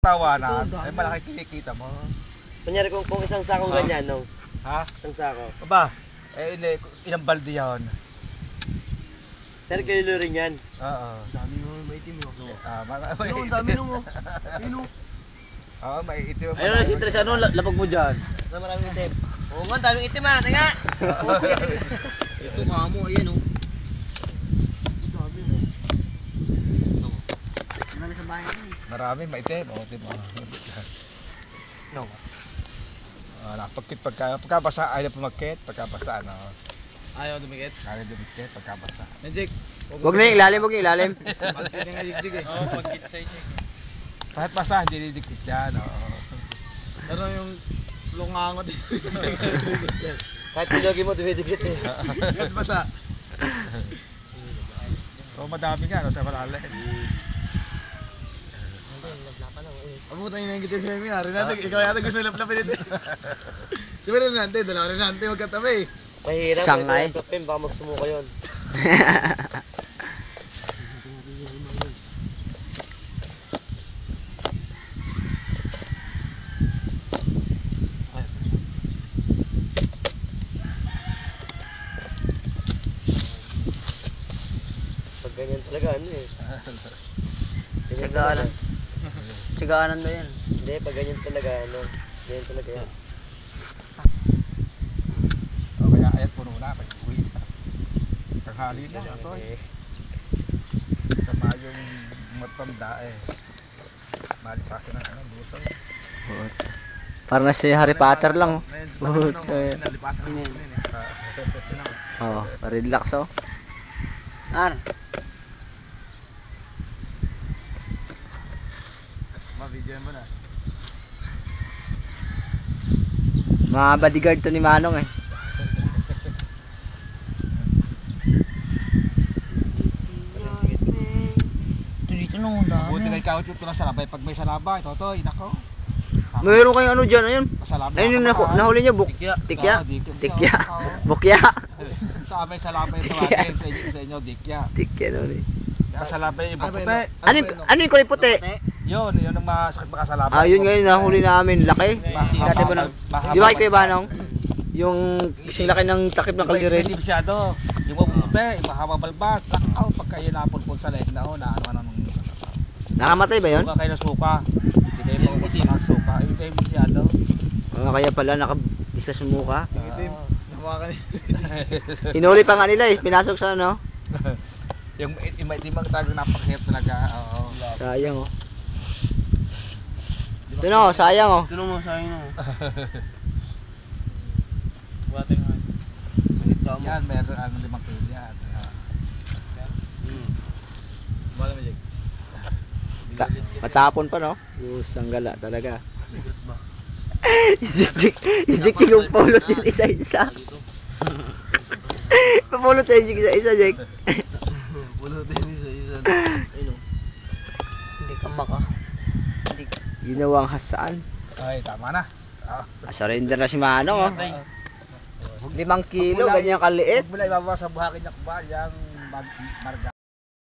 Tawanan, ay malaki kinikita mo. Kunyari kung isang sako ganyan, no? Ha? Isang sako. Aba, ilang balde yan. 10 kilo rin yan. Oo. Dami mo maitim mo. Marami. Ano, dami mo. Ino. Oo, maiitim mo. Ayun na si Tres, ano, lapag mo dyan? Na maraming itim. Oo nga, daming itim ha. Tinga. Ito nga mo, ayan o. Dami mo. Marami sa bahay namin. Marami, maitim. O, di ba? No. Pagkabasa, ayaw pumakit. Pagkabasa, ano. Ayaw dumikit? Ayaw dumikit, pagkabasa. Najik. Huwag na yung ilalim, huwag yung ilalim. Pagkit nga jik eh. Oo, pagkit sa inyo. Kahit basa, hindi didikit yan. Oo. Pero yung lungangot kahit pinagi mo, dumidikit eh. Kahit basa. So, madami nga, no, sa malalim. Abutan yung nangitin sa mga Renante, ikaw yata gusto laplapin ito. Di ba Renante, dalawa Renante magkatabi. Mahirap, Sangay. Kapim, baka magsumuko yun. Pag ganyan talaga, ano eh. Tsagaan. Tsagaan na yan. Hindi, pag ganyan talaga, ano. Ganyan talaga yan. O, kaya ayan, puno na. Pag-uwi na. Tanghali na. Ito eh. Sama yung matanda eh. Malipasin ng ano, buso. Parang na si Harry Potter lang. Oh, relax oh. Ar. Ma-videoan mo na. Mga bodyguard to ni Manong eh. Dito nung Buti na ikaw ito na salabay. Pag may salabay, totoy, nako. Mayroon kayong ano dyan, ayun. Masalabay. Ayun yung nahuli niya, tikya. Tikya. Bukya. Sa amin salabay tawagin, sa inyo dikya. Tikya nun eh. Kasalabay yung puti. Ano yung kulay puti? Yun ang masakit makasalabay. Ah, yun ngayon nahuli namin, laki. Dati ba nang, di ba kayo ba nang? Yung isang laki ng takip ng kaldirin. Hindi masyado. Yung mabuti, yung mahaba balbas. Lakaw, pagka yun napulpul sa leg na na ano nang Nakamatay ba yun? Suka kayo na suka. Hindi kayo maubos sa suka. Hindi kayo masyado. Kaya pala nakabisa sa mukha. Itim. Nakuha ka Inuli pa nga nila eh, pinasok sa ano. Yung itimang talagang napakahirap talaga. Oo. Sayang oh. Ito na oh, sayang oh. Tulong mo sa akin oh. Yan, meron ang 5 kilo yan. Bala mo, Jake. Matapon pa no? Usang gala talaga. Jake yung pulot din isa-isa. Papulot tayo isa-isa, Jake. Pulot din isa-isa. Hindi ka maka. Ginawang hasaan. Ay, tama na. Surrender na si Manong oh. 5 kilo, ganyan kaliit. Huwag mo na ibaba sa buhakin niya ba, yung marga.